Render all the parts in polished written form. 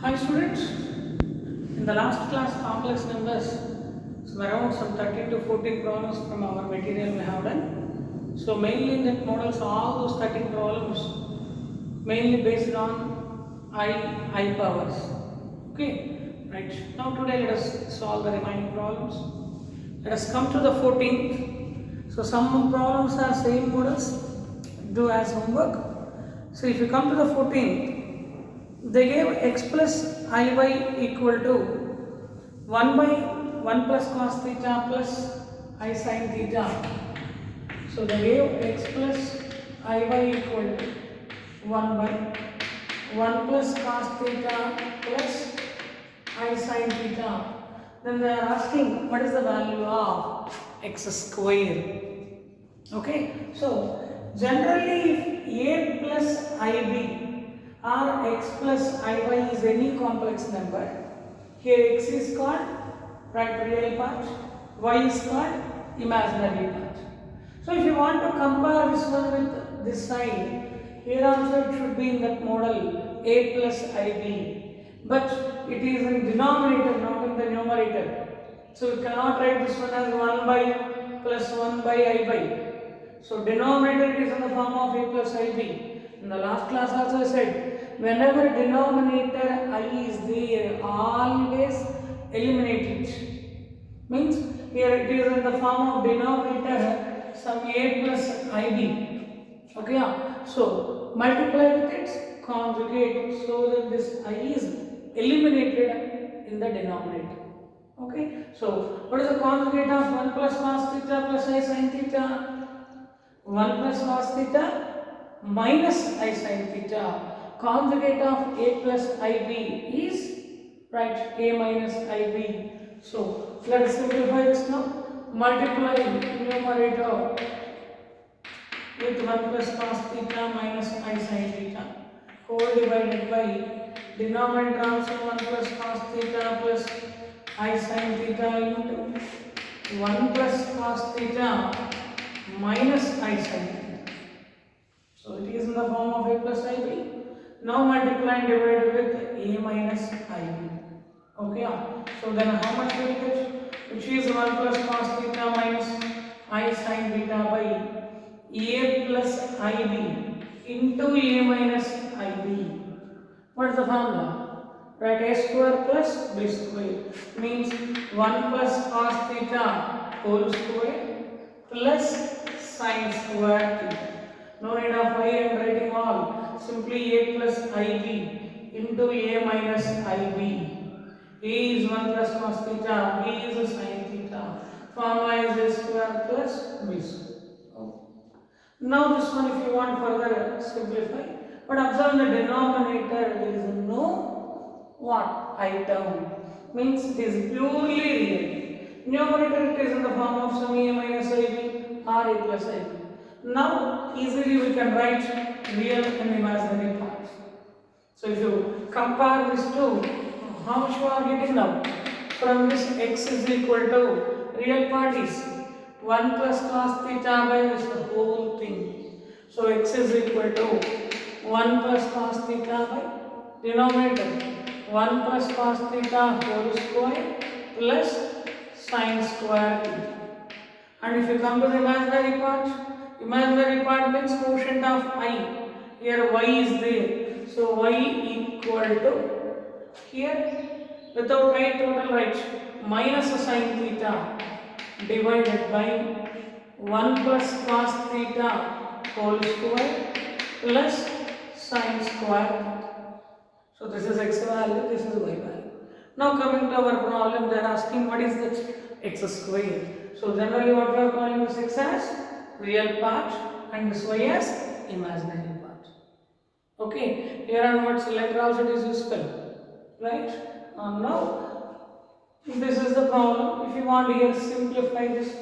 Hi students, in the last class complex numbers, so around some 13 to 14 problems from our material we have done. So mainly in that models, all those 13 problems mainly based on I powers. Okay, right. Now today let us solve the remaining problems. Let us come to the 14th. So some problems are same models, do as homework. So if you come to the 14th, they gave x plus iy equal to 1 by 1 plus cos theta plus I sin theta. So they gave x plus iy equal to 1 by 1 plus cos theta plus I sin theta. Then they are asking what is the value of x square. Okay, so generally if a plus ib or x plus iy is any complex number, here x is called real part, y is called imaginary part. So if you want to compare this one with this side, here also it should be in that model a plus ib, but it is in denominator, not in the numerator. So you cannot write this one as 1 by plus 1 by I by. So denominator is in the form of a plus ib. In the last class also I said, whenever denominator I is there, always eliminate it. Means here it is in the form of denominator some a plus ib. Okay, yeah. So multiply with its conjugate so that this I is eliminated in the denominator. Okay, so what is the conjugate of 1 plus cos theta plus I sin theta? 1 plus cos theta minus I sin theta. Conjugate of a plus ib is right a minus ib. So let us simplify this now. Multiply numerator with 1 plus cos theta minus I sin theta whole divided by denominator also 1 plus cos theta plus I sin theta into 1 plus cos theta minus I sin theta. So it is in the form of a plus ib. Now multiply and divide with a minus ib. Okay, so then how much will get? Which is 1 plus cos theta minus I sin theta by a plus ib into a minus ib. What is the formula? Right, a square plus b square means 1 plus cos theta whole square plus sin square theta. No need of I am writing all. Simply a plus ib into a minus ib. A is 1 plus cos theta, b is sin theta. Formula is a square plus b square. Now this one if you want further simplify, but observe in the denominator there is no what item, means it is purely real. Numerator it is in the form of some a minus ib or a plus ib. Now easily we can write real and imaginary parts. So if you compare these two, how much you are getting now? From this x is equal to real part is 1 plus cos theta by this whole thing. So x is equal to 1 plus cos theta by denominator 1 plus cos theta whole square plus sin square theta. And if you come to the imaginary part means quotient of I. Here y is there. So y equal to, here without I total right, minus sin theta divided by 1 plus cos theta whole square plus sin square theta. So this is x value, this is y value. Now coming to our problem, they are asking what is the x square. So generally what we are calling this x as real part and this y as imaginary part. Okay, here onwards later also it is useful, right? Now this is the problem. If you want here simplify this,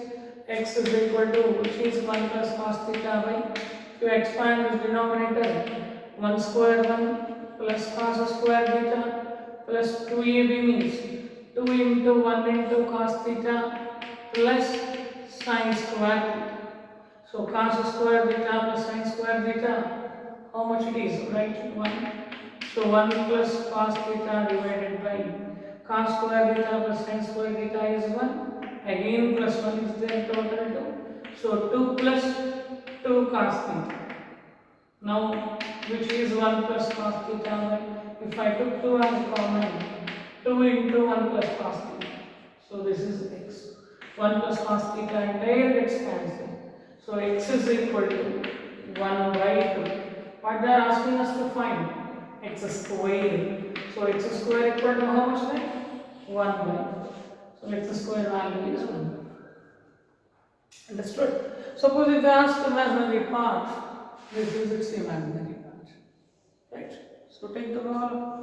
x is equal to, which is 1 plus cos theta by, if you expand this denominator 1 square 1 plus cos square theta plus 2ab means 2 into 1 into cos theta plus sin square theta. So cos square theta plus sin square theta, how much it is, right? 1. So 1 plus cos theta divided by cos square theta plus sin square theta is 1. Again plus 1 is there, total 2. So 2 plus 2 cos theta. Now which is 1 plus cos theta by, if I took 2 as common, 2 into 1 plus cos theta. So this is x. 1 plus cos theta entire gets cancelled. So x is equal to 1 by 2. What they are asking us to find? X square. So x square equal to how much then? 1 by 4. So x square value is 1 by 4. Understood? Suppose if they ask imaginary part, this is its imaginary part. Right? So take the ball.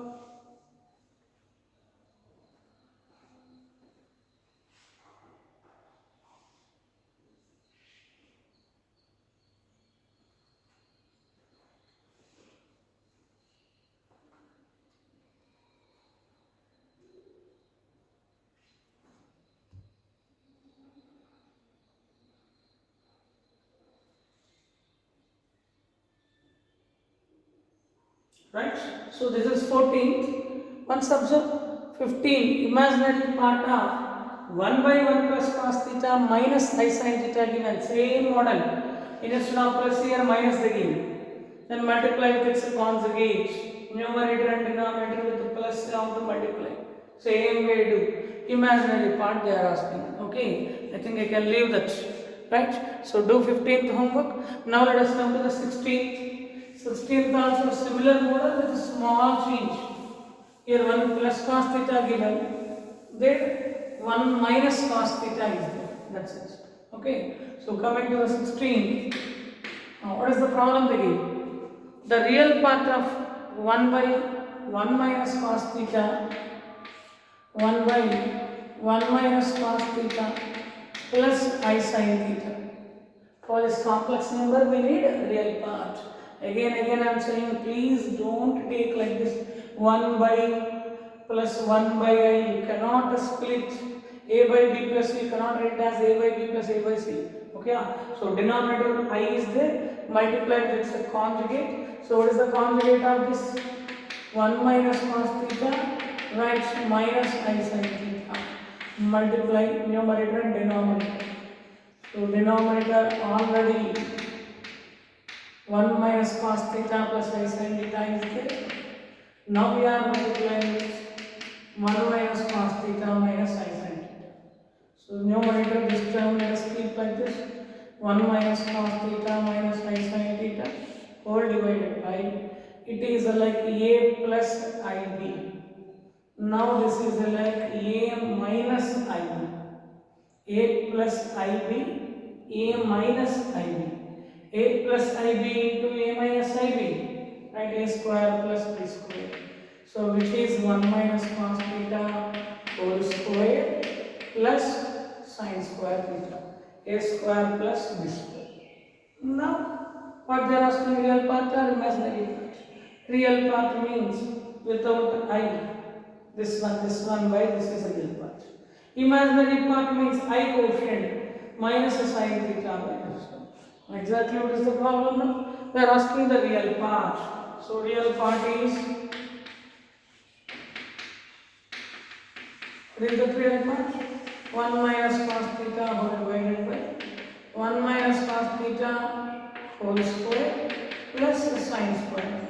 Right? So this is 14th. Once observe 15, imaginary part of 1 by 1 plus cos theta minus I sin theta given. Same model. Instead of plus here, minus the given. Then multiply with its conjugate. Numerator and denominator with the plus down to multiply. Same way do. Imaginary part they are asking. Okay, I think I can leave that. Right? So do 15th homework. Now let us come to the 16th. 16th also similar model with a small change. Here 1 plus cos theta given, then 1 minus cos theta is there. That's it. Okay. So coming to the 16th, what is the problem they give? The real part of 1 by 1 minus cos theta, 1 by 1 minus cos theta plus I sin theta. For this complex number, we need a real part. Again I am saying, please don't take like this 1 by plus 1 by I. You cannot split a by b plus c. You cannot write as a by b plus a by c. Okay? So denominator I is there, multiplied with the conjugate. So what is the conjugate of this? 1 minus cos theta, right? Minus I sin theta. Multiply numerator and denominator. So denominator already 1 minus cos theta plus I sin theta is there. Now we are multiplying with 1 minus cos theta minus I sin theta. So numerator this term let us keep like this. 1 minus cos theta minus I sin theta whole divided by, it is like a plus ib. Now this is like a minus ib. A plus ib, a minus ib. A plus ib into a minus ib, right? A square plus b square. So which is 1 minus cos theta whole square plus sin square theta. A square plus b square. Now what they are asking, real part or imaginary part? Real part means without I. This one by this is a real part. Imaginary part means I quotient minus a sin theta by this one. Exactly what is the problem now? They are asking the real part. So real part is, what is the real part? 1 minus cos theta whole divided by 1 minus cos theta whole square plus the sin square.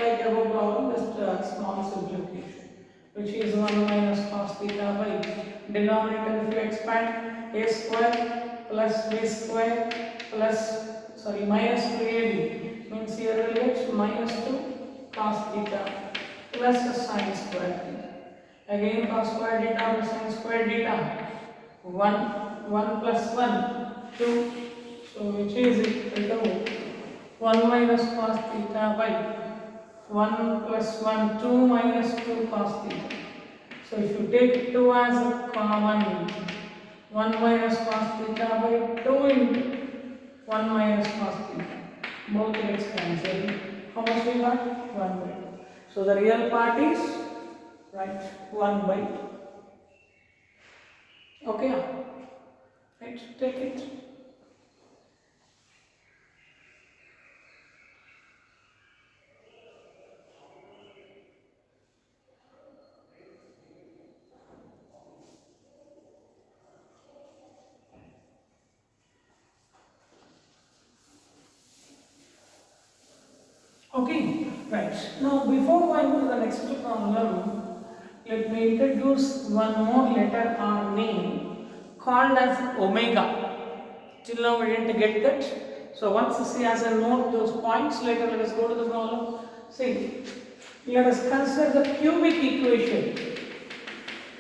Like above problem, just a small simplification, which is 1 minus cos theta by denominator if you expand, a square plus b square plus minus 2ab means here will get minus 2 cos theta plus the sin square theta. Again cos square theta plus sin square theta. 1 plus 1 2. So which is equal to 1 minus cos theta by 1 plus 1 2 minus 2 cos theta. So if you take 2 as a common, 1 minus cos theta by 2 into 1 minus cos theta. Both gets cancelled. How much we got? 1 by 2. So the real part is, right, 1 by 2. Okay? Right, take it. Okay, right. Now before going to the next problem, let me introduce one more letter or name called as omega. Till now we didn't get that. So once she has a note those points, later let us go to the problem. See, let us consider the cubic equation.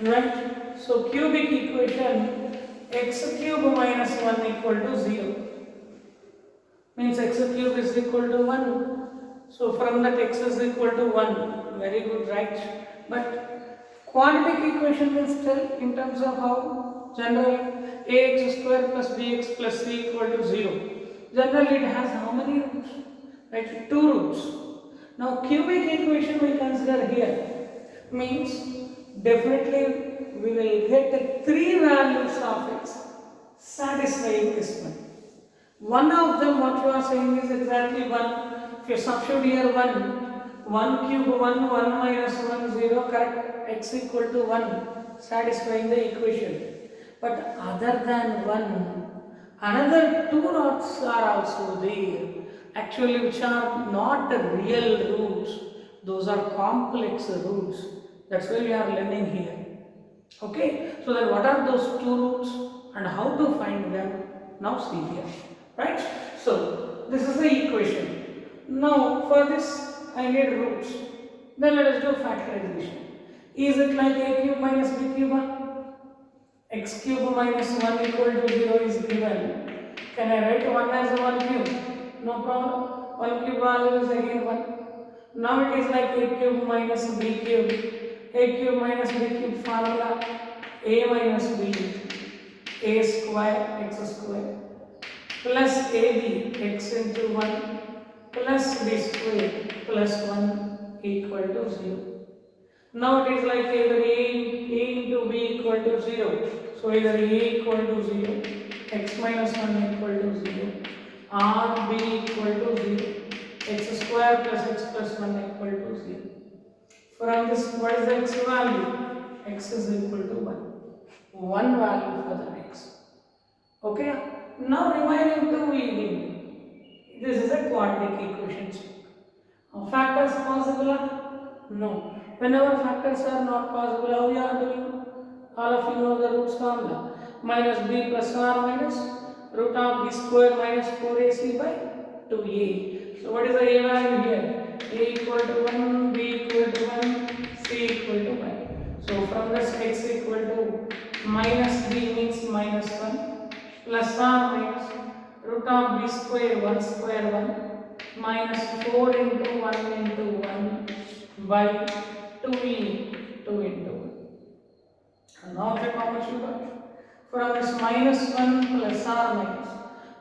Right? So cubic equation x cube minus 1 equal to 0. Means x cube is equal to 1. So from that x is equal to 1. Very good, right? But quadratic equation means tell in terms of how general ax square plus bx plus c equal to 0. Generally it has how many roots? Right? 2 roots. Now cubic equation we consider here means definitely we will get the 3 values of x satisfying this one. One of them, what you are saying is exactly 1. If you substitute here 1 cube 1, 1 minus 1, 0, correct, x equal to 1, satisfying the equation. But other than 1, another 2 roots are also there, actually which are not the real roots, those are complex roots. That's why we are learning here. Okay, so then what are those 2 roots and how to find them? Now see here. Right? So, this is the equation. Now, for this, I need roots. Then let us do factorization. Is it like a cube minus b cube? X cube minus 1 equal to 0 is given. Can I write 1 as 1 cube? No problem. 1 cube value is again 1. Now it is like a cube minus b cube. A cube minus b cube formula. A minus b. A square x square. Plus AB x into 1 plus b square plus 1 equal to 0. Now it is like either A into B equal to 0. So either A equal to 0, x minus 1 equal to 0, or B equal to 0, x square plus x plus 1 equal to 0. From this, what is the x value? X is equal to 1. One value for the x. Okay? Now remaining 2 we need. This is a quadratic equation. Factors possible? No. Whenever factors are not possible, how we are doing? All of you know the roots formula. Minus b plus r minus root of b square minus 4ac by 2a. So what is the a value here? A equal to 1, b equal to 1, c equal to 1. So from this x equal to minus b means minus 1. Plus r minus root of b square 1 square 1 minus 4 into 1 into 1 by 2e 2 into 1. And now check how much you got. From this minus 1 plus r minus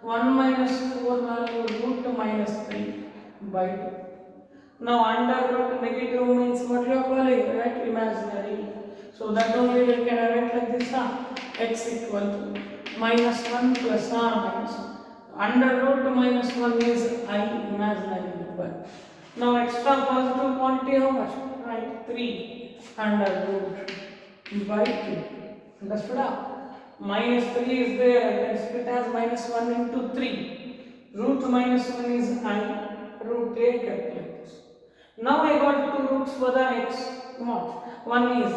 1 minus 4 value root minus 3 by 2. Now under root negative means what you are calling, right? Imaginary. So that only we can write like this, x equal to minus 1 plus r minus under root minus 1 is I imaginary number. Now extra positive quantity how much? Right, 3 under root by 2. Understood? Minus 3 is there, I can split as minus 1 into 3. Root minus 1 is I, root a kept like this. Now I got 2 roots for the x. What? One is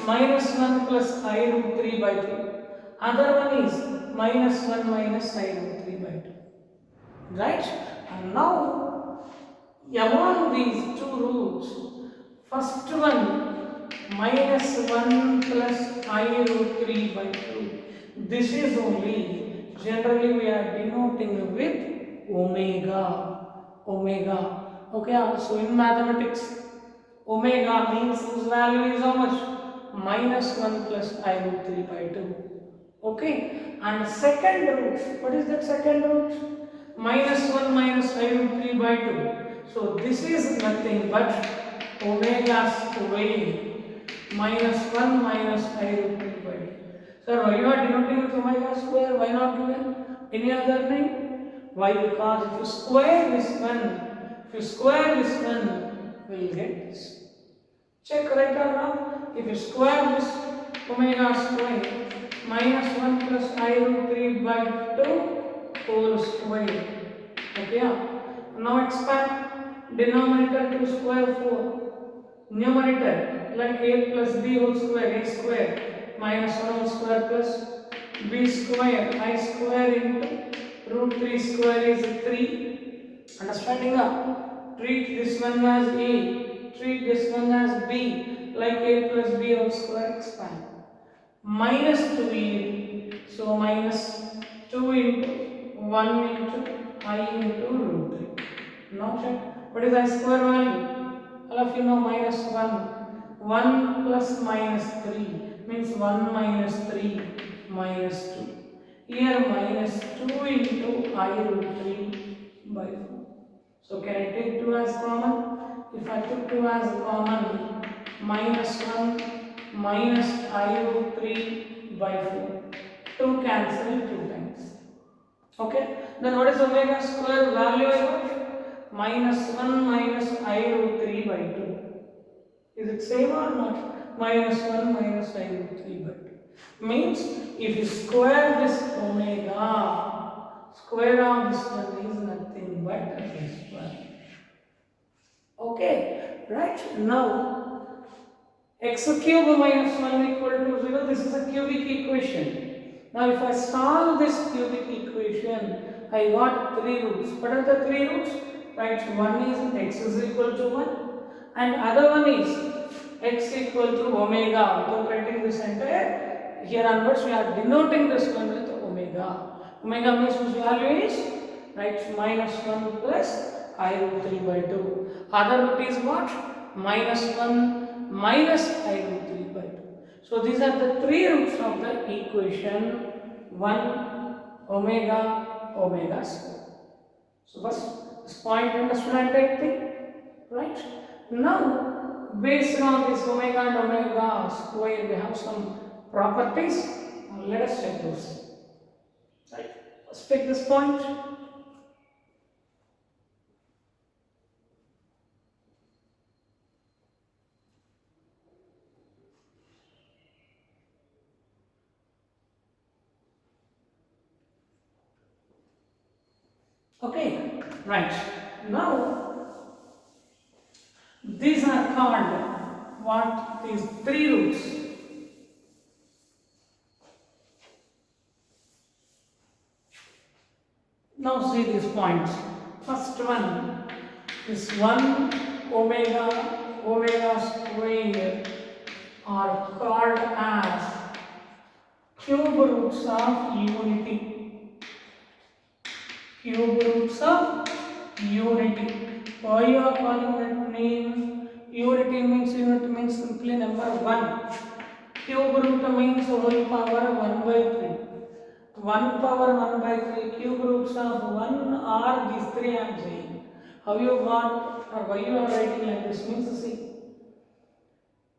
minus 1 plus I root 3 by 2. Other one is minus 1 minus I root 3 by 2. Right? And now, among these 2 roots, first one minus 1 plus I root 3 by 2. This is only, generally we are denoting with omega. Omega. Okay, so in mathematics, omega means whose value is how much? Minus 1 plus I root 3 by 2. Okay, and second root, what is that second root? Minus 1 minus I root 3 by 2. So this is nothing but omega square minus 1 minus I root 3 by 2. Sir, why you are denoting with omega square? Why not given any other name? Why? Because if you square this one, we will get this. Check right or wrong. If you square this omega square minus 1 plus I root 3 by 2 whole square. Okay, now expand. denominator 2 square 4, numerator like a plus b whole square, a square minus 1 whole square plus b square, I square into root 3 square is 3. Understanding now? Treat this one as a, treat this one as b, like a plus b whole square expand. Minus 2a, so minus 2 into 1 into I into root 3. Now check, what is I square value? All of you know minus 1. 1 plus minus 3 means 1 minus 3 minus 2. Here minus 2 into I root 3 by 4. So can I take 2 as common? If I took 2 as common, minus 1 minus I root 3 by 4. 2 cancel 2 times. Okay, then what is omega square value I got? Minus 1 minus I root 3 by 2. Is it same or not? Minus 1 minus I root 3 by 2. Means if you square this omega, square of this one is nothing but this one. Okay, right? Now x cube minus 1 equal to 0. This is a cubic equation. Now if I solve this cubic equation, I got 3 roots. What are the 3 roots? Right, one is x is equal to 1 and other one is x equal to omega. Without writing this entire, here onwards we are denoting this one with omega. Omega means whose value is, right, minus 1 plus I root 3 by 2. Other root is what? Minus 1 minus I root 3 by 2. So these are the 3 roots of the equation 1 omega omega square. So first this point understood and take thing, right? Now based on this omega and omega square we have some properties. Now let us check those. Right? Let's take this point. Okay, right. Now these are called what? These 3 roots. Now see these points. First one is 1 omega omega square are called as cube roots of unity. Cube roots of unity. Why you are calling that name? Unity means simply number 1. Cube root means whole power 1 by 3. 1 power 1 by 3 cube roots of 1 are these 3 I am saying. How you got or why you are writing like this means see.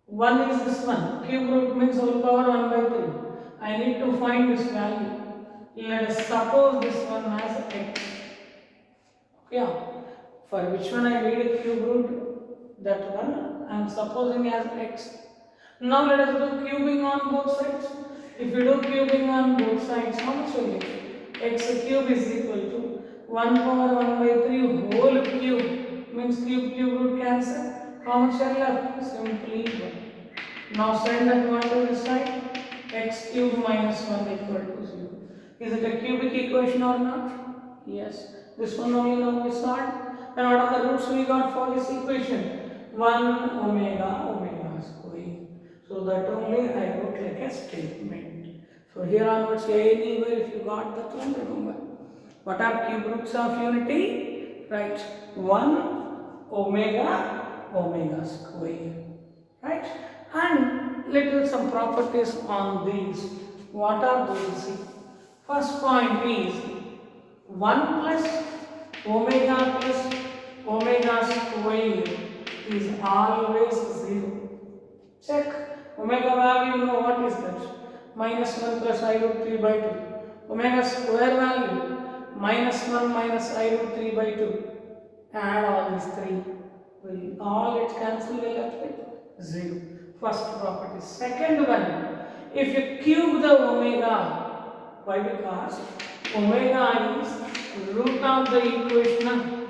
1 is this one. Cube root means whole power 1 by 3. I need to find this value. Let us suppose this one has x. Yeah. For which one I read a cube root? That one I am supposing as x. Now let us do cubing on both sides. If you do cubing on both sides, how much will it? X cube is equal to 1 power 1 by 3 whole cube. Means cube root cancel. How much are left? Simply 1. Now send that one to this side. X cube minus 1 equal to 0. Is it a cubic equation or not? Yes. This one only now we solved. And what are the roots we got for this equation? 1 omega omega square. So that only I wrote like a statement. So here onwards anywhere if you got that one, remember. What are cube roots of unity? Right. 1 omega omega square. Right. And little some properties on these. What are those? First point is 1 plus omega square is always 0. Check. Omega value, you know what is that? Minus 1 plus I root 3 by 2. Omega square value, minus 1 minus I root 3 by 2. Add all these 3. Will all get cancelled, will left with 0. First property. Second one, if you cube the omega, why? Because omega is root of the equation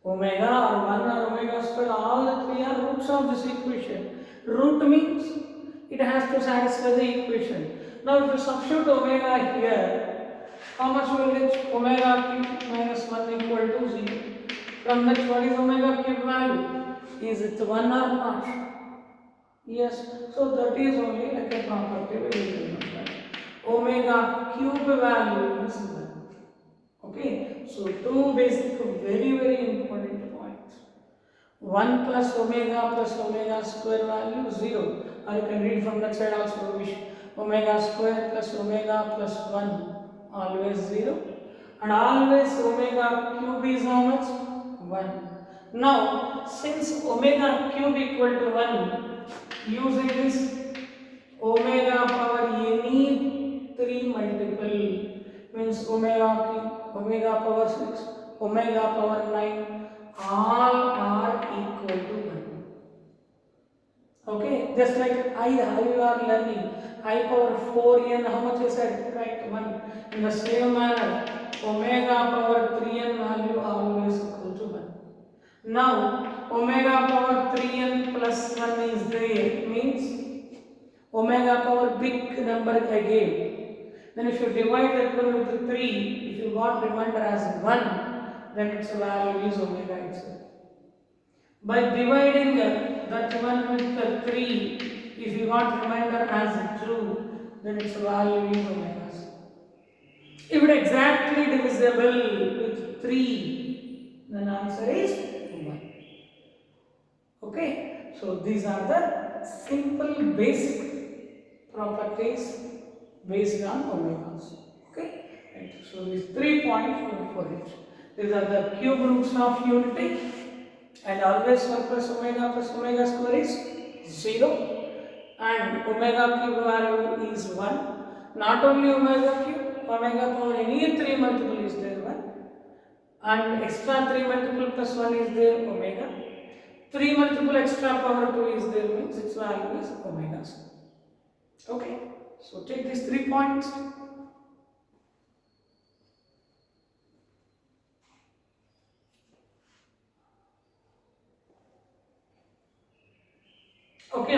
Omega or 1 or omega square, all the three are roots of this equation. Root means it has to satisfy the equation. Now if you substitute omega here, how much will get? Omega cube minus 1 equal to 0. From that, what is omega cube value? Is it 1 or not? Yes. So that is only like a property we will remember. Omega cube value is 1. Okay. So two basic very important points. 1 plus omega square value 0. Or you can read from that side also, which omega square plus omega plus 1 always 0. And always omega cube is how much? 1. Now, since omega cube equal to 1, using this omega power any 3 multiple means omega cube, omega power 6, omega power 9, all are equal to 1. Okay, just like I, how you are learning, I power 4n, how much is that? Right, 1. In the same manner, omega power 3n value always equal to 1. Now, omega power 3n plus 1 is there, means omega power big number I gave. Then if you divide that one with 3, if you got remainder as 1, then its value is omega itself. By dividing that one with the 3, if you got remainder as 2, then its value is omega. If it exactly divisible with 3, then answer is 1. Okay, so these are the simple basic properties based on omegas. Okay, right. So these 3 points for it. These are the cube roots of unity, and always 1 plus omega square is 0, and omega cube value is 1. Not only omega cube, omega power any 3 multiple is there 1, and extra 3 multiple plus 1 is there omega. 3 multiple extra power 2 is there, means its value is omega. Okay, so take these 3 points. Okay,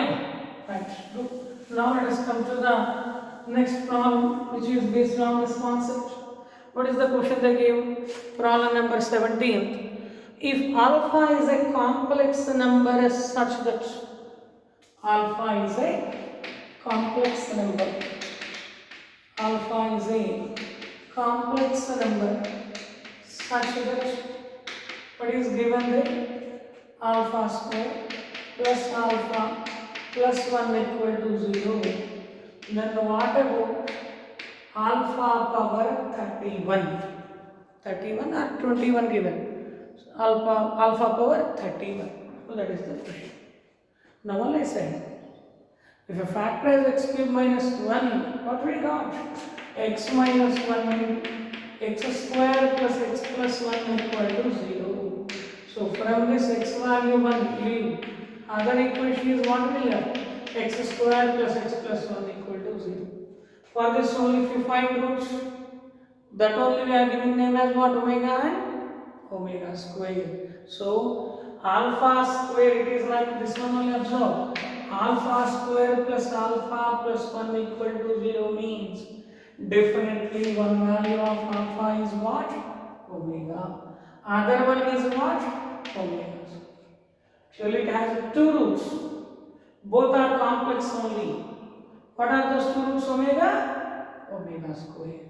right, good. Now let us come to the next problem, which is based on this concept. What is the question they gave? Problem number 17. If alpha is a complex number such that alpha is a complex number, alpha is a complex number such that what is given there? Alpha square plus alpha plus 1 equal to 0. Then what about alpha power 31? 31 or 21 given? Alpha power 31. So that is the question. Now only said, if you factorize x cube minus 1, what we got? X minus 1 into x square plus x plus 1 equal to 0. So from this x value 1 leave. Other equation is what we have? X square plus x plus 1 equal to 0. For this only if you find roots, that only we are giving name as what? Omega and omega square. So alpha square, it is like this one only observe. Alpha square plus alpha plus 1 equal to 0 means definitely one value of alpha is what? Omega. Other one is what? Omega. Actually it has 2 roots. Both are complex only. What are those 2 roots? Omega? Omega square.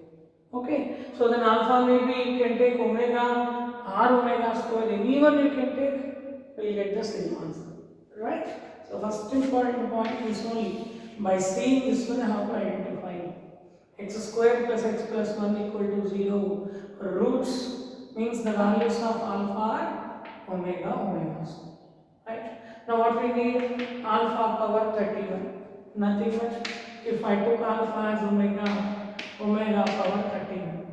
Okay. So then alpha maybe you can take omega or omega square. Anyone you can take, will get the same answer. Right? So first important point is only by seeing this one how to identify x square plus x plus 1 equal to 0. Roots means the values of alpha are omega. Right? Now what we need? Alpha power 31. Nothing much. If I took alpha as omega power 31.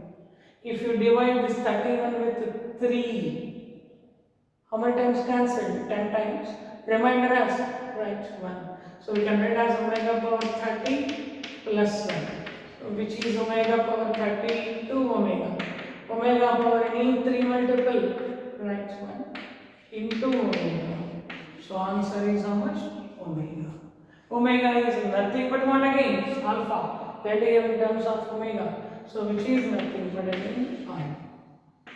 If you divide this 31 with 3, how many times cancelled? 10 times. Remainder as, right, 1. So we can write as omega power 30 plus 1. So which is omega power 30 to omega. Omega power any 3 multiple right, 1 into omega. So answer is how much? Omega. Omega is nothing but what again? Alpha. That is in terms of omega. So which is nothing but again alpha.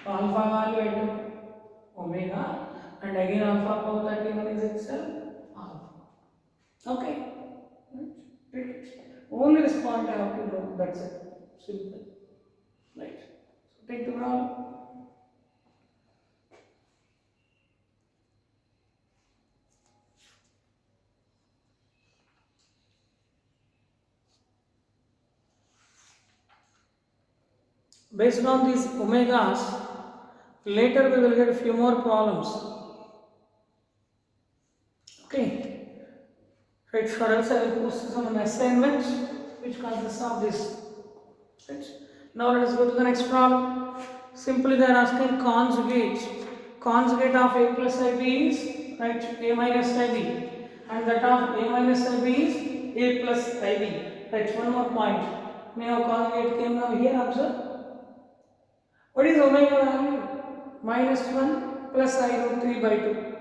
So alpha value I took omega, and again alpha power 31 is itself alpha. Okay. Right. Only this point I have to know. That's it. Simple. Right. So take the problem. Based on these omegas, later we will get a few more problems. Okay. Right, for else I will post some assignments which consists of this. Right. Now let us go to the next problem. Simply they are asking conjugate. Conjugate of a plus ib is right a minus ib, and that of a minus ib is a plus ib. Right. One more point. Now conjugate came now here. Observe. What is omega value? Minus 1 plus I root 3 by 2.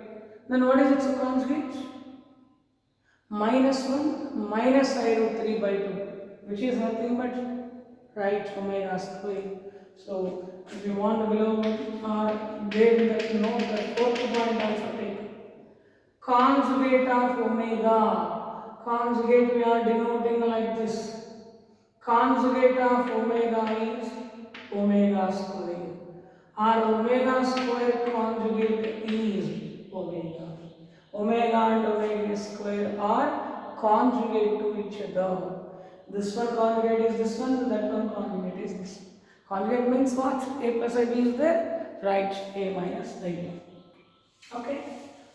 Then what is its conjugate? Minus 1 minus I root 3 by 2, which is nothing but right omega square. So if you want below or there in that note, the fourth point also take. Conjugate of omega. Conjugate we are denoting like this. Conjugate of omega is omega square, or omega square conjugate is omega. Omega and omega square are conjugate to each other. This one conjugate is this one, that one conjugate is this. Conjugate means what? A plus ib is there, right? A minus ib. Okay,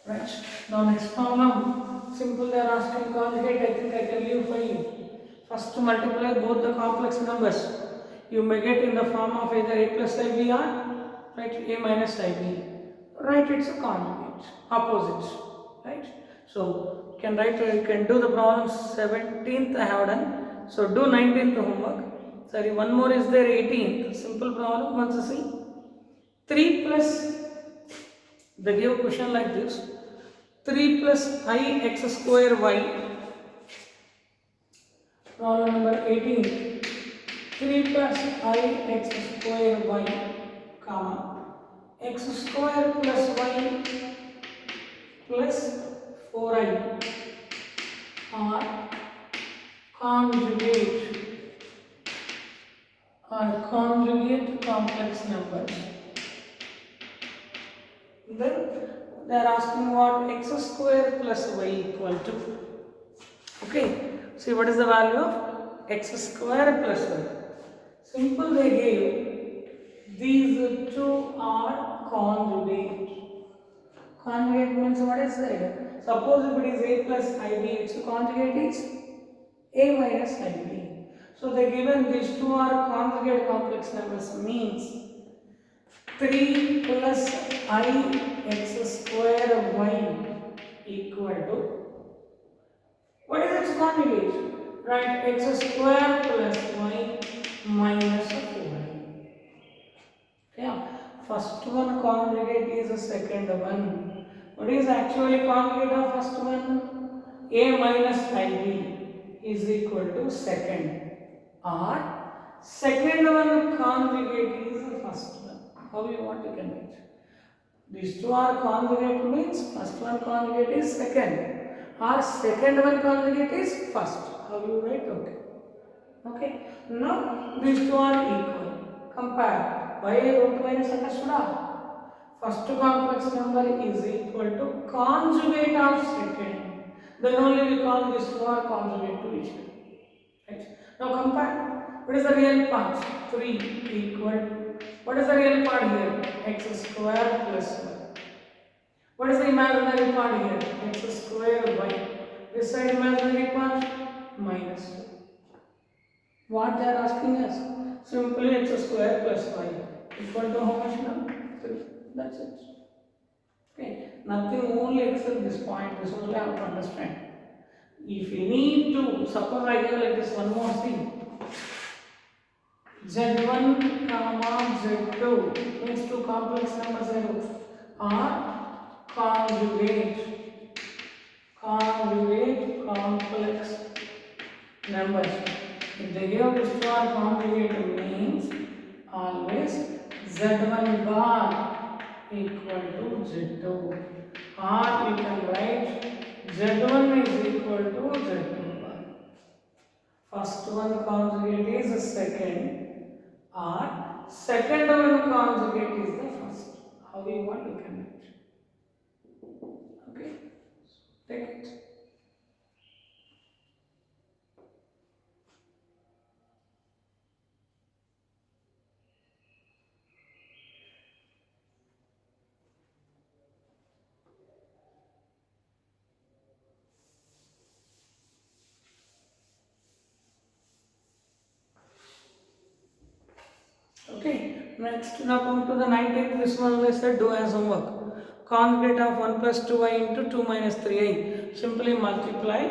right. Now next problem. Simple, they are asking conjugate. I think I can leave for you. First to multiply both the complex numbers. You may get in the form of either a plus ib or right a minus ib. Right, it's a conjugate, opposite. Right. So you can write. You can do the problem 17th I have done. So do 19th homework. Sorry, one more is there 18th. Simple problem. Once you see 3 plus. They give a question like this: 3 plus I x square y. Problem number 18. 3 plus I x square y, comma, x square plus y plus 4i are conjugate complex numbers. Then they are asking what x square plus y equal to. Okay, see what is the value of x square plus y. Simple, they gave these two are conjugate. Conjugate means what is that? Suppose if it is a plus ib, its conjugate is a minus ib. So they given these two are conjugate complex numbers means 3 plus I x square y equal to, what is its conjugate? Right, x square plus y minus 4y. Yeah, first one conjugate is the second one. What is actually conjugate of first one? A minus ib is equal to second, or second one conjugate is the first one. How you want to convert? These two are conjugate means first one conjugate is second, or second one conjugate is first. How you write? Okay. Okay. Now these two are equal. Compare. Y root minus understood. First complex number is equal to conjugate of second. Then only we call these two are conjugate to each other. Right. Now compare. What is the real part? 3 equal to, what is the real part here? X square plus y. What is the imaginary part here? X square y. This side imaginary part minus 2. What they are asking us? Simply x square plus y equal to how much now? 3. That's it. Okay. Nothing, only except this point. This only I have to understand. If you need to, suppose I give like this one more thing. Z1 comma Z2 means two complex numbers I wrote. or conjugate complex numbers. If they give this to our conjugate means always z1 bar equal to z2, or you can write z1 is equal to z2 bar. First one conjugate is second, or second one conjugate is the first. How you want to connect? Okay, take it. Okay, next now come to the 19th. This one we said do as homework. Conjugate of 1 plus 2i into 2 minus 3i. Simply multiply.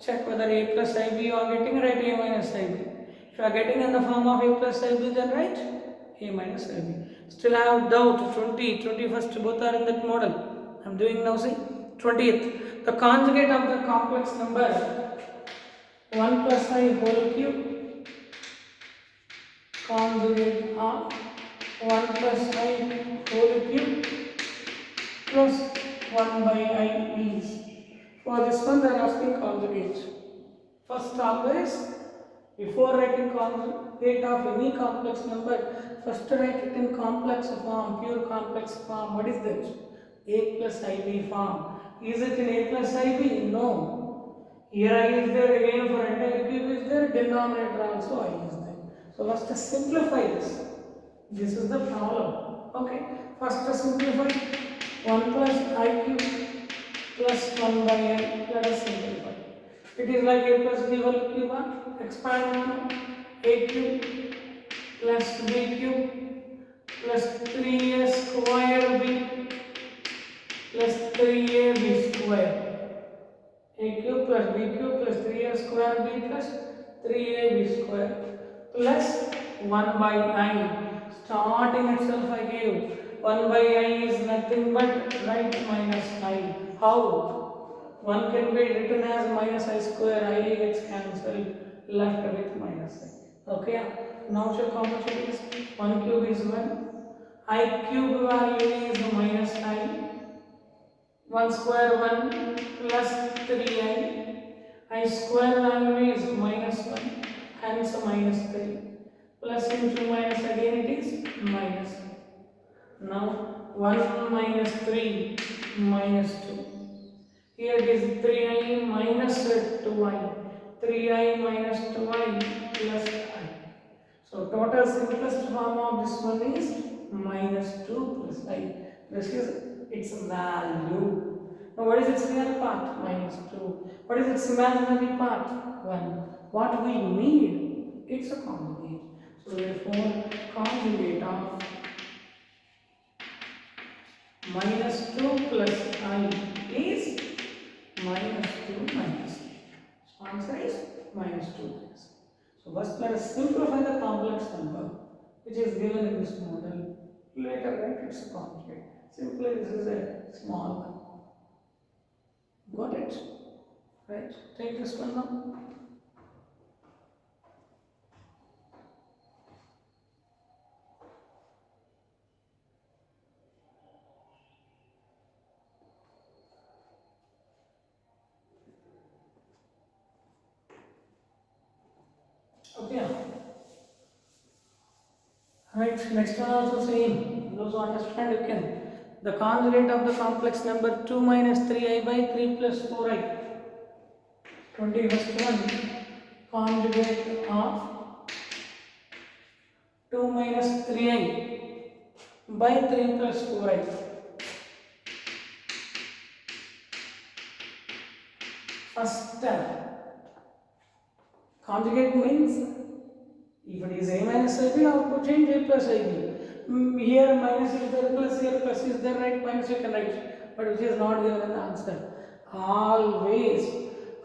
Check whether a plus ib you are getting, write a minus ib. If you are getting in the form of a plus ib, then write a minus ib. Still I have doubt. 20, 21st both are in that model. I am doing now, see. 20th. The conjugate of the complex number 1 plus I whole cube. Conjugate of 1 plus I whole cube plus 1 by I is. For this one they are asking conjugate. First always, before writing conjugate of any complex number, first write it in complex form, pure complex form. What is that? A plus ib form. Is it in a plus ib? No. Here I is there, again for entire cube is there, denominator also I is there. So first simplify this. This is the problem. Okay. First simplify 1 plus I cube plus 1 by I. Let us simplify. It is like a plus b whole cube. Expand a cube plus b cube plus 3a square b plus 3ab square. A cube plus b cube plus 3a square b plus 3ab square plus 1 by I. Starting itself I gave 1 by I is nothing but right minus I. How? 1 can be written as minus I square, I gets cancelled, left with minus I. Okay, now check how much it is. 1 cube is 1, I cube value is minus I, 1 square 1 plus 3i, I square value is minus 1, hence minus 3, plus into minus again it is minus. Now 1 minus 3 minus 2. Here it is 3i minus 2i. 3i minus 2i plus I. So total simplest form of this one is minus 2 plus I. This is its value. Now what is its real part? Minus 2. What is its imaginary part? 1. What we need? It's a conjugate. So therefore conjugate of minus 2 plus I is minus 2 minus I. So answer is minus 2 minus I. So first let us simplify the complex number which is given in this model. Later write its conjugate. Simply this is a small one. Got it? Right? Take this one now. Okay. Right, next one also same. Those who understand you can. The conjugate of the complex number 2 minus 3i by 3 plus 4i. 21st one. Conjugate of 2 minus 3i by 3 plus 4i. First conjugate means if it is a minus ib, how to change a plus ib. Here minus is there, plus here plus is there, right? Minus you can write, but which is not given in the answer. Always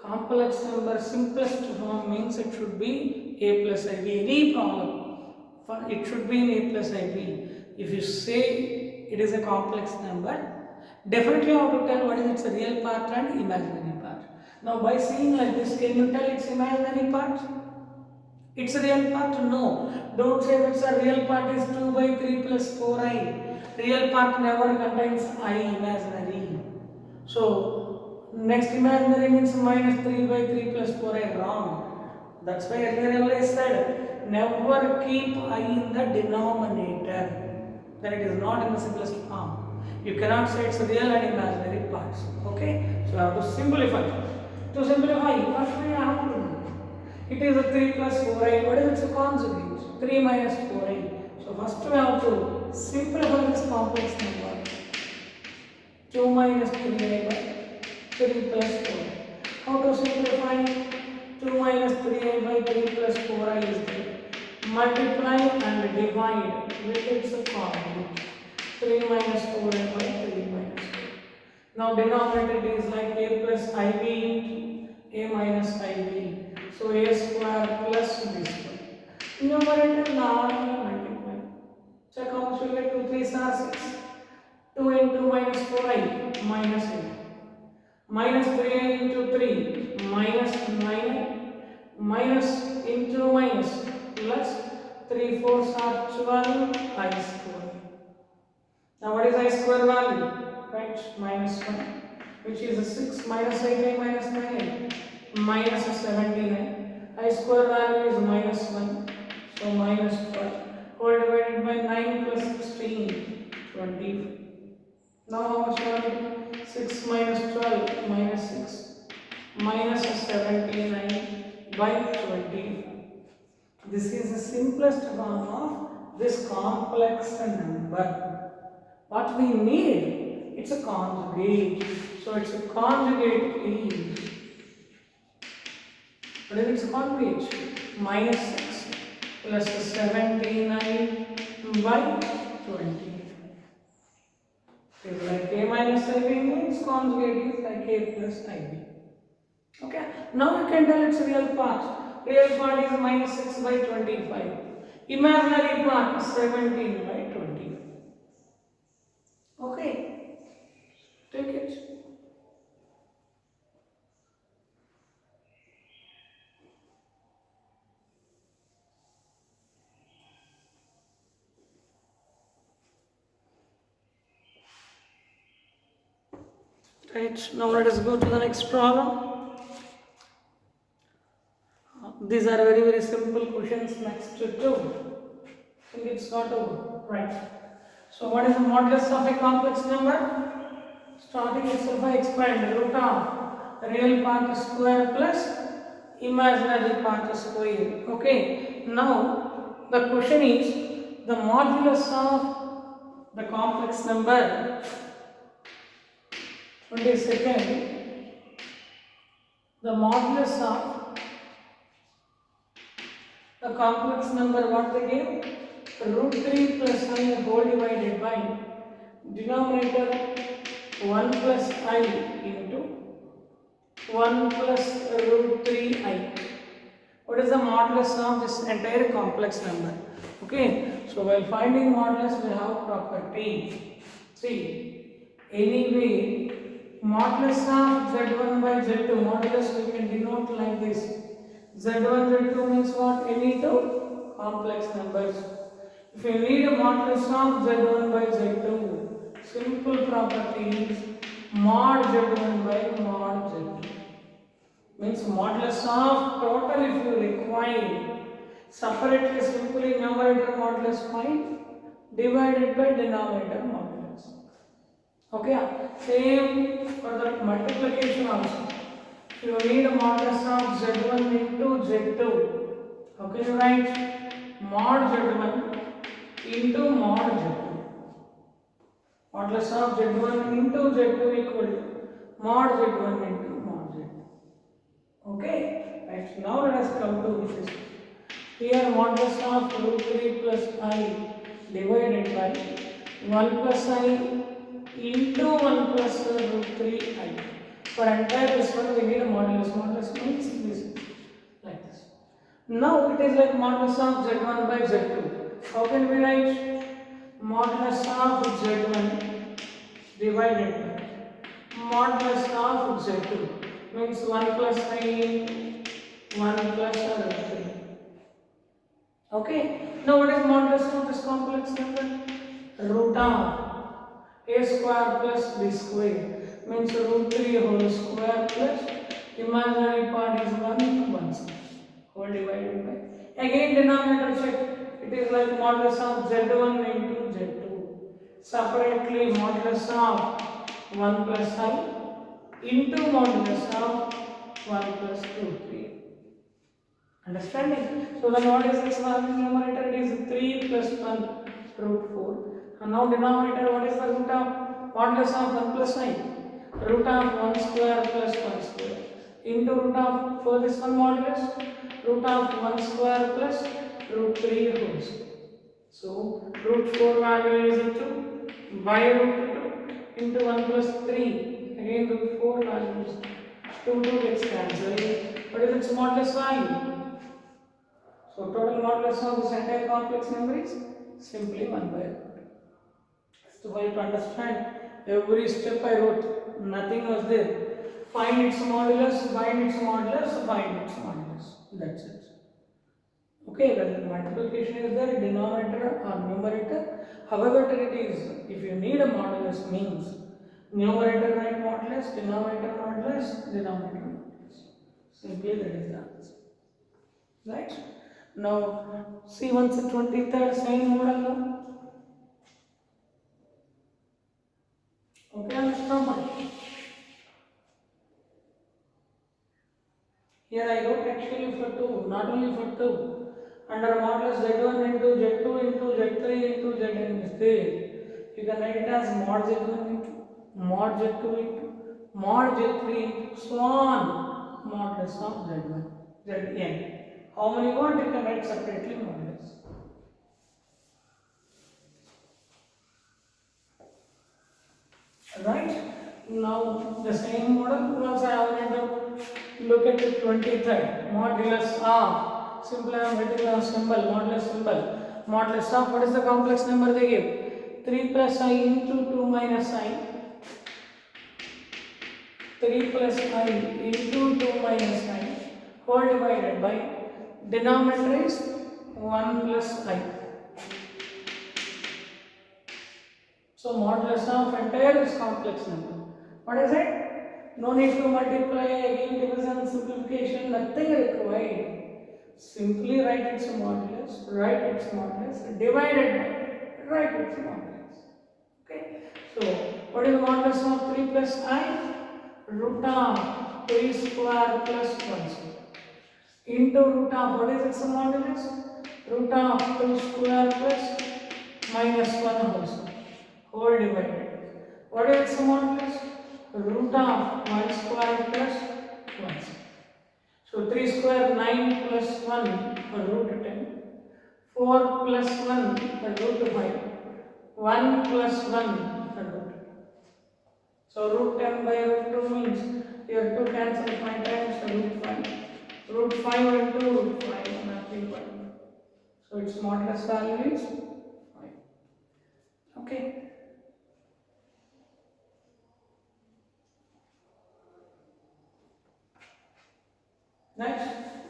complex number simplest form means it should be a plus ib. Any problem, it should be in a plus ib. If you say it is a complex number. Definitely you have to tell what is its real part and imaginary part. Now by seeing like this, can you tell its imaginary part? Its real part? No. Don't say that the real part is 2 by 3 plus 4i. Real part never contains I imaginary. So next imaginary means minus 3 by 3 plus 4i. Wrong. That's why earlier I said never keep I in the denominator. Then it is not in the simplest form. You cannot say it's real and imaginary parts. Okay? So I have to simplify. To simplify, what we have to do? It is a 3 plus 4i. What is its conjugate? 3 minus 4i. So first we have to simplify this complex number. 2 minus 3i by 3 plus 4i. How to simplify? 2 minus 3i by 3 plus 4i is there. Multiply and divide with its conjugate. 3 minus 4i by 3 minus 4. Now denominator is like a plus ib into a minus ib. So a square plus b square. Numerator normal multiply. Check how much you get. 2 3s are 6. 2 into minus 4i minus 8. Minus 3i into 3 minus 9i minus into minus plus 3 4s are 12 I square. Now what is I square value? Right, minus 1, which is a 6 minus 8i minus 9i minus 79. I square value is minus 1, so minus 12 whole divided by 9 plus 16, 20. Now how much are it? 6 minus 12 minus 6 minus 79 by 20. This is the simplest form of this complex number. What we need, it's a conjugate. So it's a conjugate is, what is its conjugate? Minus 6 plus 79 by 20. It's like a minus ib means conjugate is like a plus ib. Okay, now you can tell its real part. Real part is minus 6 by 25. Imaginary part 17 by 20. Okay, take it. Right, now let us go to the next problem. These are very simple questions next to two. I think it's not over. Right. So what is the modulus of a complex number? Starting itself I explained the root of real part square plus imaginary part square. Okay. Now the question is the modulus of the complex number 22nd. The modulus of the complex number what they gave? Root 3 plus I whole divided by denominator 1 plus I into 1 plus root 3i. What is the modulus of this entire complex number? Okay, so while finding modulus we have property. See, anyway, modulus of z1 by z2, modulus we can denote like this. Z1, Z2 means what? Any two complex numbers. If you need a modulus of Z1 by Z2, simple property is mod Z1 by mod Z2. Means modulus of total if you require. Separately, simply numerator modulus find divided by denominator modulus. Okay, same for the multiplication also. You need a modulus of z1 into z2. How can you write? Mod z1 into mod z2. Modulus of z1 into z2 equal to mod z1 into mod z2. Okay? Right. Now let us come to this. Here modulus of root 3 plus I divided by 1 plus I into 1 plus root 3I. For entire this one, we need a modulus. Modulus means this, like this. Now it is like modulus of z1 by z2. How can we write? modulus of z1 divided by modulus of z2 means 1 plus I into 1 plus root 3. Okay, now what is modulus of this complex number? Root of a square plus b square means root 3 whole square plus imaginary part is 1 square whole divided by, again denominator check, it is like modulus of z1 into z2, separately modulus of 1 plus I into modulus of 1 plus root 3. Understanding? So then what is this numerator? It is 3 plus 1 root 4. And now denominator, what is the root of modulus of 1 plus I? Root of 1 square plus 1 square into root of, for this one modulus, root of 1 square plus root 3 whole square. So root 4 value is 2 by root 2 into 1 plus 3. Again root 4 value is 2 gets cancelled. What is its modulus value? So total modulus of this entire complex number is simply 1 by root. So for you to understand, every step I wrote, nothing was there. Find its modulus, find its modulus, find its modulus. That's it. Okay, whether multiplication is there, denominator or numerator, however it is, if you need a modulus means numerator write modulus, denominator modulus, denominator modulus. Simply that is the answer. Right? Now see once the 23rd sine model now. Okay, understand? Here I wrote actually for 2, not only for 2. Under modulus z1 into z2 into z3 into zn is there. You can write it as mod z1 into mod z2 into mod z3 into so on modulus of z1 zn. How many you want, you can write separately modulus. Right? Now the same model, once I have to look at the 23rd modulus of, simply I am writing a symbol, modulus symbol. Modulus of, what is the complex number they give? 3 plus I into 2 minus I. 3 plus I into 2 minus I whole divided by, denominator is 1 plus I. So modulus of entire is complex number. What is it? No need to multiply, again division, simplification, nothing required. Simply write its modulus, divided by, write its modulus. Okay. So what is the modulus of 3 plus I? Root of 3 square plus 1 square into root of, what is its modulus? Root of 2 square plus minus 1 whole square whole divided. What is its modulus? Root of 1 square plus 1 square. So 3 square 9 plus 1 root 10. 4 plus 1 root 5. 1 plus 1 root. So root 10 by root 2 means here 2 cancel 5 times root 5. Root 5 into root 5 nothing but. So its modulus value is 5. Okay.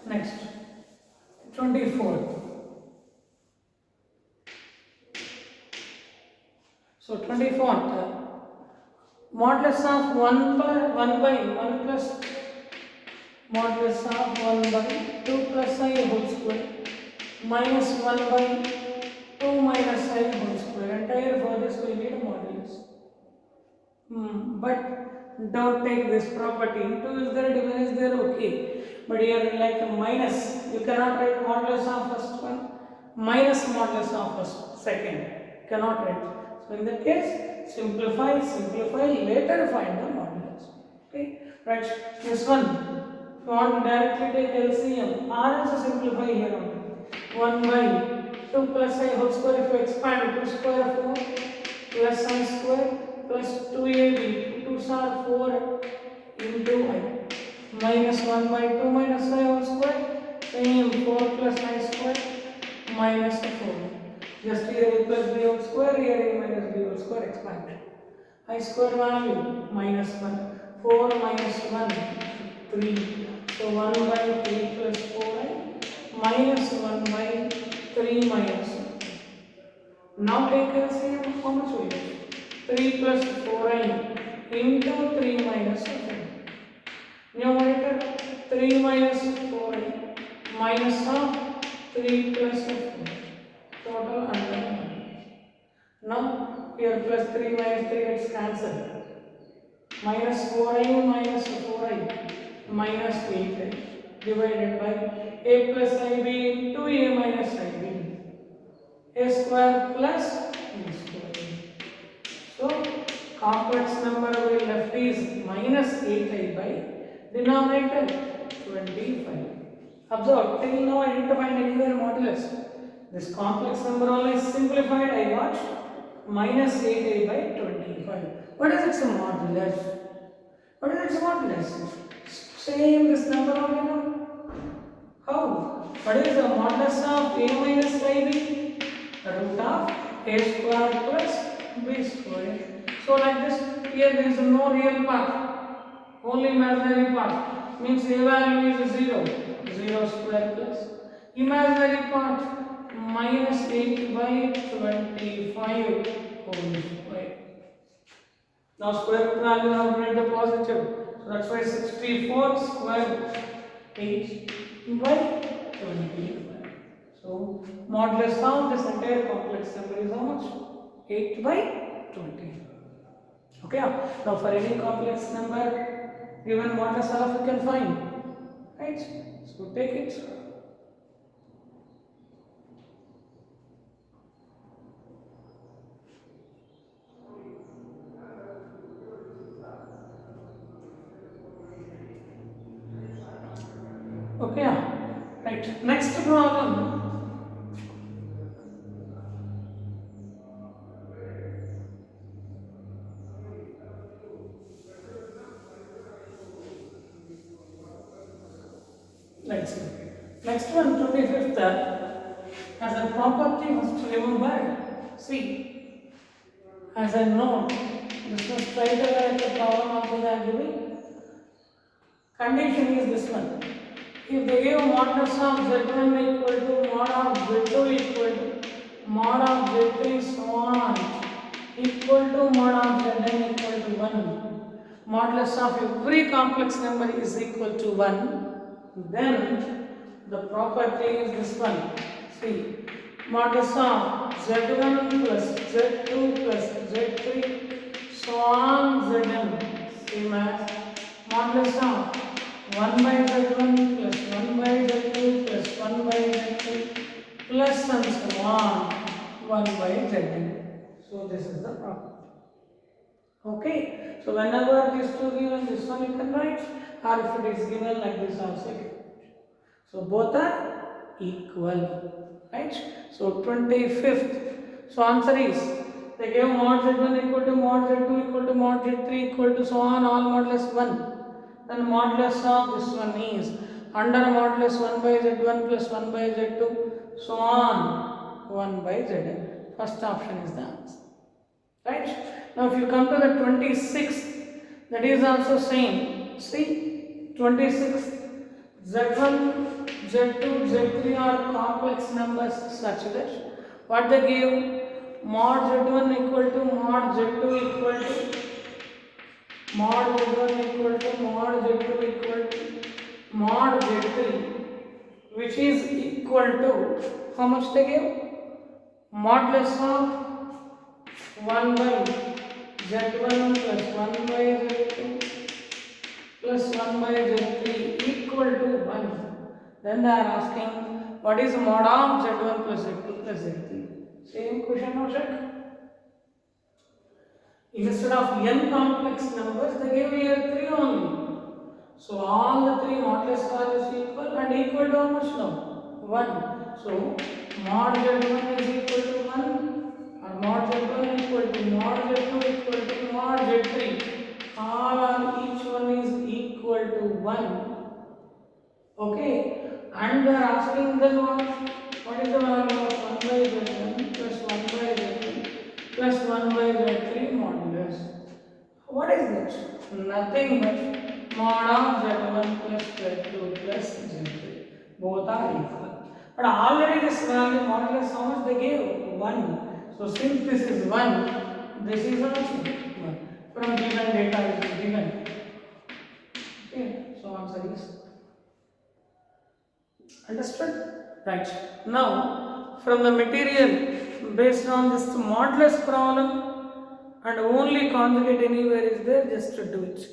Next 24th. So 24th modulus of 1 by 1 plus modulus of 1 by 2 plus I whole square minus 1 by 2 minus I whole square. Entire for this we need modulus. But don't take this property. 2 is there, division is there, okay. But here like a minus, you cannot write modulus of first one minus modulus of first second. Cannot write. So in that case, simplify, later find the modulus. Okay, right. This one, if you want to directly take LCM, or also simplify here only. 1 by 2 plus I whole square, if you expand 2 square 4 plus I square plus 2ab, 2's are 4 into I. Minus 1 by 2 minus I whole square, same 4 plus I square minus 4. Just here a plus b whole square, here a minus b whole square expanded. I square value minus 1. 4 minus 1, 3. So 1 by 3 plus 4i minus 1 by 3 minus 1. Now take LCM, how much will it? 3 plus 4i into 3 minus 7. Numerator 3 minus 4i minus of 3 plus 4. Total under 1. Now here plus 3 minus 3 gets cancelled. Minus 4i minus 4i minus 8i divided by a plus ib into a minus ib. A square plus b square. So complex number we left is minus 8i by denominator 25. Observe, till now I didn't find anywhere modulus. This complex number only simplified. I got minus 8i by 25. What is its modulus? What is its modulus? Same this number only now. How? What is the modulus of a minus ib? Root of a square plus b square. So like this, here there is no real part, only imaginary part. Means a value is 0, 0 square plus imaginary part minus 8 by 25 whole square. Now square root value now write the positive. So that's why 64 square 8 by 25. So modulus of this entire complex number is how much? 8 by 20. Okay. Now for any complex number given modulus of you can find. Right. So take it. Okay. Right. Next problem. Let's see. Next one, 25th, as a property must remember. See, as a note, this was straight away at the problem of the giving. Condition is this one. If they give modulus of z1 equal to mod of z2 equal to mod of z3 so on equal to mod of zn equal to 1, modulus of every complex number is equal to 1, then the property is this one. See, modulus of z1 plus z2 plus z3 so on zn same as modulus of 1 by z1 plus 1 by z2 plus 1 by z3 plus and so on 1 by zn. So this is the property. Okay. So whenever these two given, this one you can write, or if it is given like this also. So both are equal. Right. So 25th. So answer is, they gave mod z1 equal to mod z2 equal to mod z3 equal to so on all modulus 1. Then modulus of this one is under modulus 1 by z1 plus 1 by z2 so on 1 by zn. First option is the answer. Right. Now if you come to the 26th, that is also same. See, 26th, z1, z2, z3 are complex numbers such that what they give, mod z1 equal to mod z2 equal to mod z1 equal to mod z2 equal to mod z3, which is equal to how much they give? Modulus of 1 by z1 plus 1 by z2 plus 1 by z3 equal to 1. Then they are asking what is mod of z1 plus z2 plus z3. Same question now check. Instead of n complex numbers, they give here 3 only. So all the 3 modulus values equal and equal to how much now? 1. So mod z1 is equal to 1 or mod z1 equal to mod z2 equal to mod z3. All are each one is equal to 1. Okay. And they are asking then what is the value of 1 by z1 plus 1 by Z3 modulus. What is that? Nothing but mod of Z1 plus Z2 plus Z3. Both are equal. But already this value modulus, how much they gave? 1. So since this is 1, this is also 1. From given data it is given. Okay, so answer is understood? Right. Now, from the material, based on this modulus problem and only conjugate anywhere is there, just to do it.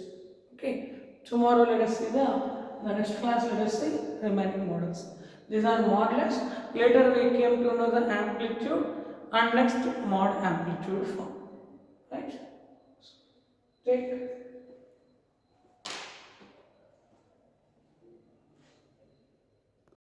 Okay. Tomorrow let us see the next class let us see remaining models. These are modulus. Later we came to know the amplitude and next mod amplitude form. Right. Take